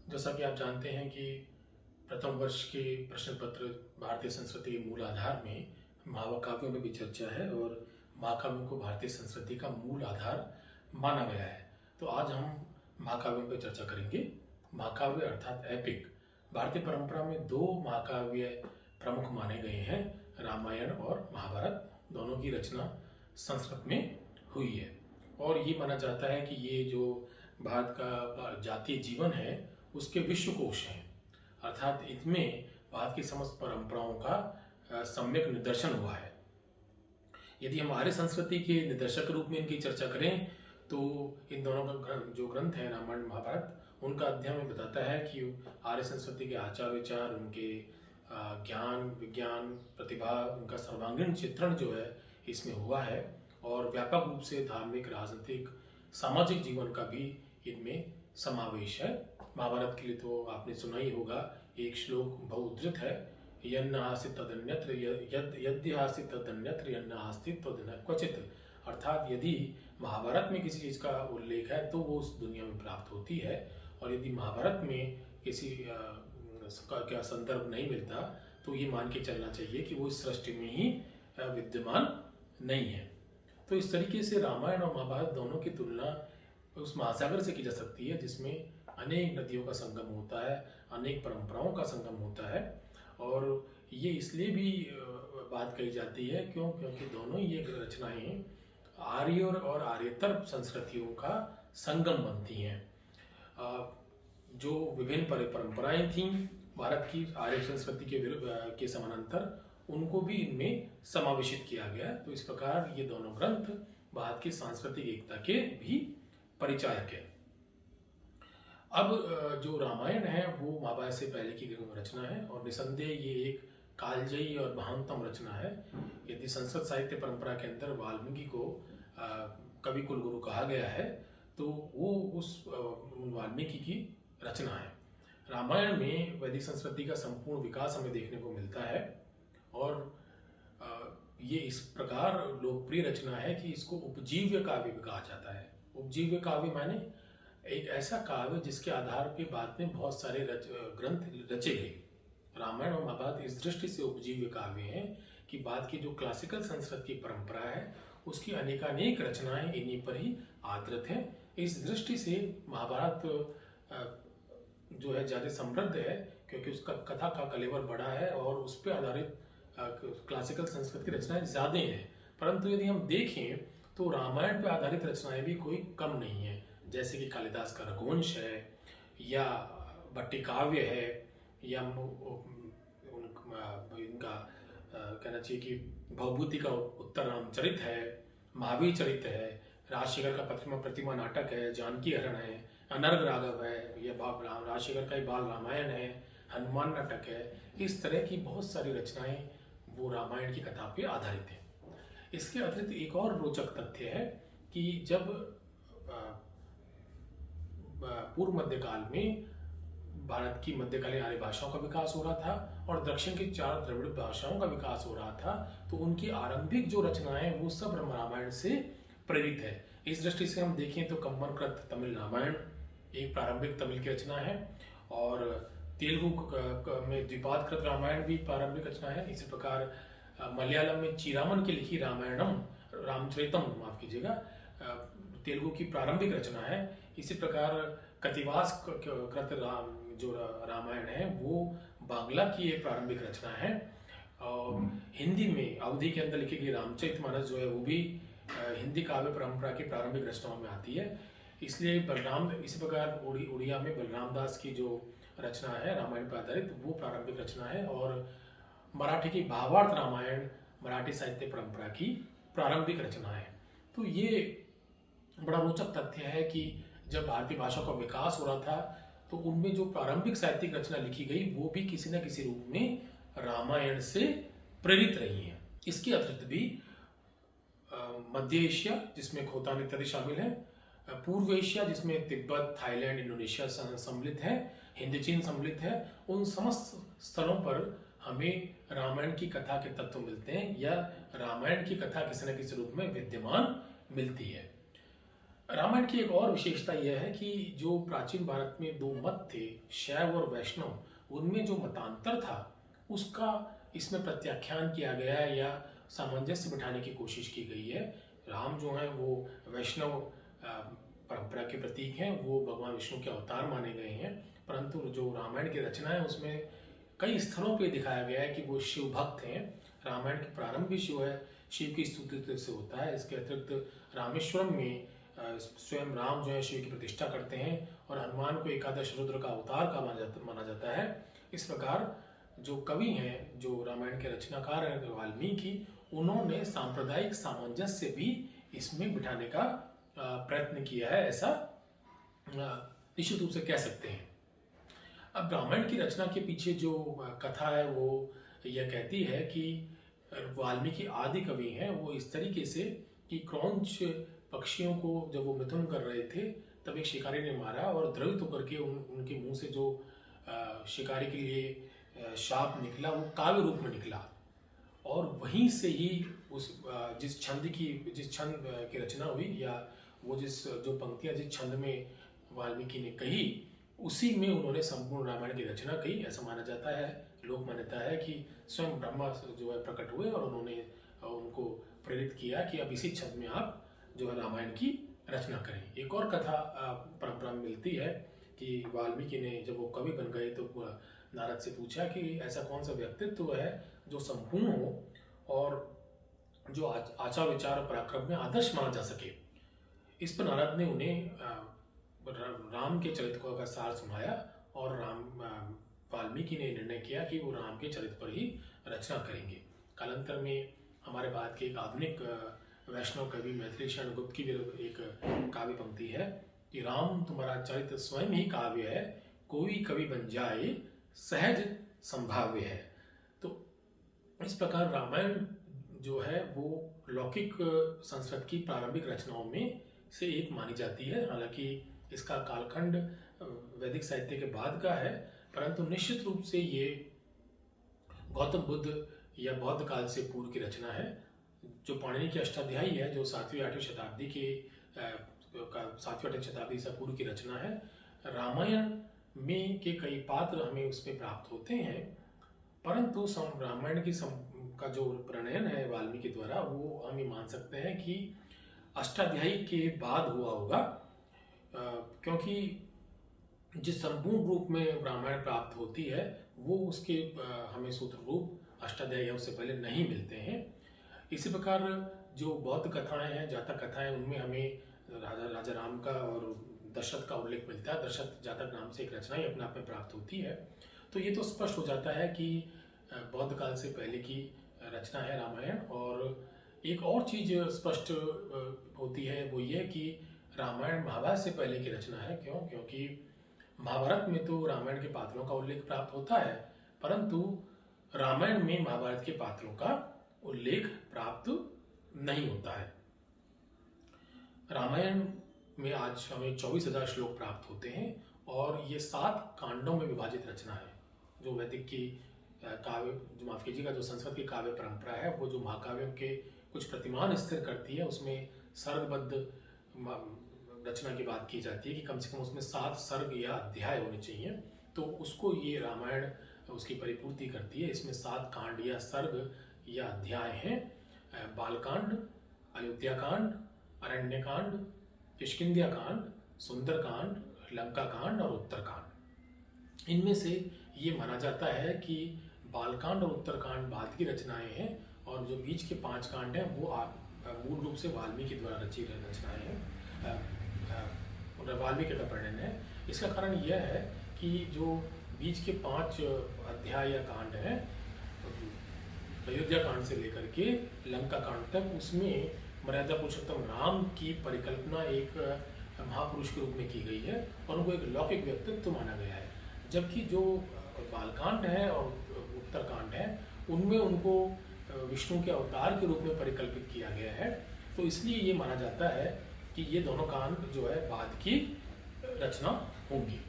जैसा कि आप जानते हैं कि प्रथम वर्ष के प्रश्न पत्र भारतीय संस्कृति के मूल आधार में महाकाव्यों में भी चर्चा है और महाकाव्यों को भारतीय संस्कृति का मूल आधार माना गया है। तो आज हम महाकाव्यों पर चर्चा करेंगे। महाकाव्य अर्थात एपिक। भारतीय परंपरा में दो महाकाव्य प्रमुख माने गए हैं, रामायण और महाभारत। दोनों की रचना संस्कृत में हुई है और ये माना जाता है कि ये जो भारत का जातीय जीवन है उसके विश्वकोश हैं, अर्थात इनमें भारत की समस्त परंपराओं का सम्यक निदर्शन हुआ है। यदि हम आर्य संस्कृति के निदर्शक रूप में इनकी चर्चा करें तो इन दोनों का जो ग्रंथ है रामायण महाभारत, उनका अध्ययन में बताता है कि आर्य संस्कृति के आचार विचार, उनके ज्ञान विज्ञान प्रतिभा, उनका सर्वांगीण चित्रण जो है इसमें हुआ है और व्यापक रूप से धार्मिक राजनीतिक सामाजिक जीवन का भी इनमें समावेश है। महाभारत के लिए तो आपने सुना ही होगा, एक श्लोक बहुधृत है, यन्न आसीत् तदन्यत्र यद्य आसीत् तदन्यत्र यन्न आस्तित् तदन्य क्वचित्। अर्थात यदि महाभारत में किसी चीज़ का उल्लेख है तो वो उस दुनिया में प्राप्त होती है, और यदि महाभारत में किसी का संदर्भ नहीं मिलता तो ये मान के चलना चाहिए कि वो इस सृष्टि में ही विद्यमान नहीं है। तो इस तरीके से रामायण और महाभारत दोनों की तुलना उस महासागर से की जा सकती है जिसमें अनेक नदियों का संगम होता है, अनेक परंपराओं का संगम होता है। और ये इसलिए भी बात कही जाती है क्योंकि दोनों ये रचनाएं आर्य और आर्यतर संस्कृतियों का संगम बनती हैं। जो विभिन्न परंपराएं थीं भारत की आर्य संस्कृति के समानांतर, उनको भी इनमें समावेशित किया गया। तो इस प्रकार ये दोनों ग्रंथ भारत की सांस्कृतिक एकता के भी परिचायक है। अब जो रामायण है वो महाभारत से पहले की रचना है और निसंदेह ये एक कालजयी और महानतम रचना है। यदि संस्कृत साहित्य परंपरा के अंदर वाल्मीकि को कवि कुलगुरु कहा गया है तो वो उस वाल्मीकि की रचना है। रामायण में वैदिक संस्कृति का संपूर्ण विकास हमें देखने को मिलता है और ये इस प्रकार लोकप्रिय रचना है कि इसको उपजीव्य काव्य भी कहा जाता है। उपजीव्य काव्य माने एक ऐसा काव्य जिसके आधार पे बाद में बहुत सारे ग्रंथ रचे गए। रामायण और महाभारत इस दृष्टि से उपजीव्य काव्य हैं कि बाद की जो क्लासिकल संस्कृत की परंपरा है उसकी अनेकानेक रचनाएं इन्हीं पर ही आधारित हैं। इस दृष्टि से महाभारत जो है ज़्यादा समृद्ध है क्योंकि उसका कथा का कलेवर बड़ा है और उस पर आधारित क्लासिकल संस्कृत की रचनाएं ज़्यादा हैं। परंतु यदि हम देखें तो रामायण पर आधारित रचनाएं भी कोई कम नहीं है, जैसे कि कालिदास का रघुवंश है या भट्टी काव्य है या इनका कहना चाहिए कि भवभूति का उत्तर रामचरित है, महावीर चरित है, राजशेखर का प्रतिमा नाटक है, जानकी हरण है, अनर्ग राघव है, यह राजशेखर का ही बाल रामायण है, हनुमान नाटक है। इस तरह की बहुत सारी रचनाएं वो रामायण की कथा पे आधारित है। इसके अतिरिक्त एक और रोचक तथ्य है कि जब पूर्व मध्यकाल में भारत की मध्यकालीन आर्य भाषाओं का विकास हो रहा था और दक्षिण की 4 द्रविड़ भाषाओं का विकास हो रहा था, तो उनकी आरंभिक जो रचनाएं वो सब रामायण से प्रेरित है। इस दृष्टि से हम देखें तो कंबनकृत तमिल रामायण एक प्रारंभिक तमिल की रचना है और तेलुगु में द्विपादकृत रामायण भी प्रारंभिक रचना है। इसी प्रकार मलयालम में चीरामन की लिखी रामायणम रामचरितम माफ कीजिएगा तेलुगु की प्रारंभिक रचना है। इसी प्रकार कतिवास कृत जो रामायण है वो बांग्ला की एक प्रारंभिक रचना है और हिंदी में अवधि के अंदर लिखी गई रामचरितमानस जो है वो भी हिंदी काव्य परंपरा की प्रारंभिक रचनाओं में आती है। इसलिए इसी प्रकार उड़िया में बलराम दास की जो रचना है रामायण पर आधारित वो प्रारंभिक रचना है और मराठी की भावार्थ रामायण मराठी साहित्य परंपरा की प्रारंभिक रचना है। तो ये बड़ा रोचक तथ्य है कि जब भारतीय भाषा का विकास हो रहा था तो उनमें जो प्रारंभिक साहित्यिक रचना लिखी गई वो भी किसी न किसी रूप में रामायण से प्रेरित रही है। इसके अतिरिक्त भी मध्य एशिया जिसमें खोतान इत्यादि शामिल है, पूर्व एशिया जिसमें तिब्बत थाईलैंड इंडोनेशिया सम्मिलित है, हिंद चीन सम्मिलित है, उन समस्त स्थलों पर हमें रामायण की कथा के तत्व मिलते हैं या रामायण की कथा किसी न किसी रूप में विद्यमान मिलती है। रामायण की एक और विशेषता यह है कि जो प्राचीन भारत में दो मत थे, शैव और वैष्णव, उनमें जो मतांतर था उसका इसमें प्रत्याख्यान किया गया है या सामंजस्य बिठाने की कोशिश की गई है। राम जो है वो वैष्णव परंपरा के प्रतीक हैं, वो भगवान विष्णु के अवतार माने गए हैं, परंतु जो रामायण की रचना है उसमें कई स्थलों पे दिखाया गया है कि वो शिव भक्त हैं। रामायण के प्रारंभ भी शिव है, शिव की स्तुति से होता है। इसके अतिरिक्त रामेश्वरम में स्वयं राम जो है शिव की प्रतिष्ठा करते हैं और हनुमान को एकादश रुद्र का अवतार का माना जाता है। इस प्रकार जो कवि हैं, जो रामायण के रचनाकार हैं वाल्मीकि, उन्होंने सांप्रदायिक सामंजस्य भी इसमें बिठाने का प्रयत्न किया है, ऐसा निश्चित रूप से कह सकते हैं। अब रामायण की रचना के पीछे जो कथा है वो यह कहती है कि वाल्मीकि आदि कवि हैं, वो इस तरीके से कि क्रौंच पक्षियों को जब वो मिथुन कर रहे थे तब एक शिकारी ने मारा और द्रवित होकर के उनके मुंह से जो शिकारी के लिए शाप निकला वो काव्य रूप में निकला। और वहीं से ही उस जिस छंद की रचना हुई या वो जो पंक्तियां जिस छंद में वाल्मीकि ने कही, उसी में उन्होंने संपूर्ण रामायण की रचना कही। ऐसा माना जाता है, लोक मान्यता है कि स्वयं ब्रह्मा जो है प्रकट हुए और उन्होंने उनको प्रेरित किया कि अब इसी छंद में आप जो है रामायण की रचना करें। एक और कथा परंपरा में मिलती है कि वाल्मीकि ने जब वो कवि बन गए तो नारद से पूछा कि ऐसा कौन सा व्यक्तित्व है जो संपूर्ण हो और जो आचार विचार और पराक्रम में आदर्श माना जा सके। इस पर नारद ने उन्हें राम के चरित्र का सार सुनाया और वाल्मीकि ने निर्णय किया कि वो राम के चरित्र पर ही रचना करेंगे। कालांतर में हमारे भारत के एक आधुनिक वैष्णव कवि मैथिली शरण गुप्त की भी एक काव्य पंक्ति है कि राम तुम्हारा चरित्र स्वयं ही काव्य है, कोई कवि बन जाए सहज संभाव्य है। तो इस प्रकार रामायण जो है वो लौकिक संस्कृत की प्रारंभिक रचनाओं में से एक मानी जाती है। हालांकि इसका कालखंड वैदिक साहित्य के बाद का है, परंतु निश्चित रूप से ये गौतम बुद्ध या बौद्ध काल से पूर्व की रचना है। जो पाणिनि की अष्टाध्यायी है, जो 7वीं-8वीं शताब्दी ईसा पूर्व की रचना है। रामायण में के कई पात्र हमें उसमें प्राप्त होते हैं, परंतु रामायण का जो प्रणयन है वाल्मीकि द्वारा वो हम ये मान सकते हैं कि अष्टाध्यायी के बाद हुआ होगा, क्योंकि जिस संपूर्ण रूप में रामायण प्राप्त होती है वो उसके हमें सूत्र रूप अष्टाध्यायी उससे पहले नहीं मिलते हैं। इसी प्रकार जो बौद्ध कथाएं हैं, जातक कथाएं, उनमें हमें राजा राम का और दशरथ का उल्लेख मिलता है। दशरथ जातक नाम से एक रचना ही अपने आप में प्राप्त होती है। तो ये तो स्पष्ट हो जाता है कि बौद्ध काल से पहले की रचना है रामायण। और एक और चीज स्पष्ट होती है वो ये कि रामायण महाभारत से पहले की रचना है। क्यों? क्योंकि महाभारत में तो रामायण के पात्रों का उल्लेख प्राप्त होता है, परंतु रामायण में महाभारत के पात्रों का उल्लेख प्राप्त नहीं होता है। रामायण में आज हमें 24,000 श्लोक प्राप्त होते हैं और ये 7 कांडों में विभाजित रचना है। जो वैदिक की काव्य, जो माफ कीजिएगा, जो संस्कृत की काव्य परंपरा है वो जो महाकाव्यों के कुछ प्रतिमान स्थिर करती है, उसमें सर्गबद्ध रचना की बात की जाती है कि कम से कम उसमें 7 सर्ग या अध्याय होने चाहिए। तो उसको ये रामायण उसकी परिपूर्ति करती है। इसमें 7 कांड या सर्ग या अध्याय हैं। बालकांड, अयोध्याकांड, अरण्यकांड, किष्किंध्याकांड, सुंदरकांड, लंकाकांड और उत्तरकांड। इनमें से ये माना जाता है कि बालकांड और उत्तरकांड बाद की रचनाएं हैं और जो बीच के 5 कांड हैं वो मूल रूप से वाल्मीकि द्वारा रची रचनाएं हैं, वाल्मीकि का प्रणयन है। इसका कारण यह है कि जो बीच के 5 अध्याय या कांड हैं, अयोध्या कांड से लेकर के लंका कांड तक, उसमें मर्यादा पुरुषोत्तम राम की परिकल्पना एक महापुरुष के रूप में की गई है और उनको एक लौकिक व्यक्तित्व माना गया है। जबकि जो बालकांड है और उत्तरकांड है उनमें उनको विष्णु के अवतार के रूप में परिकल्पित किया गया है। तो इसलिए ये माना जाता है कि ये दोनों कांड जो है बाद की रचना होंगी।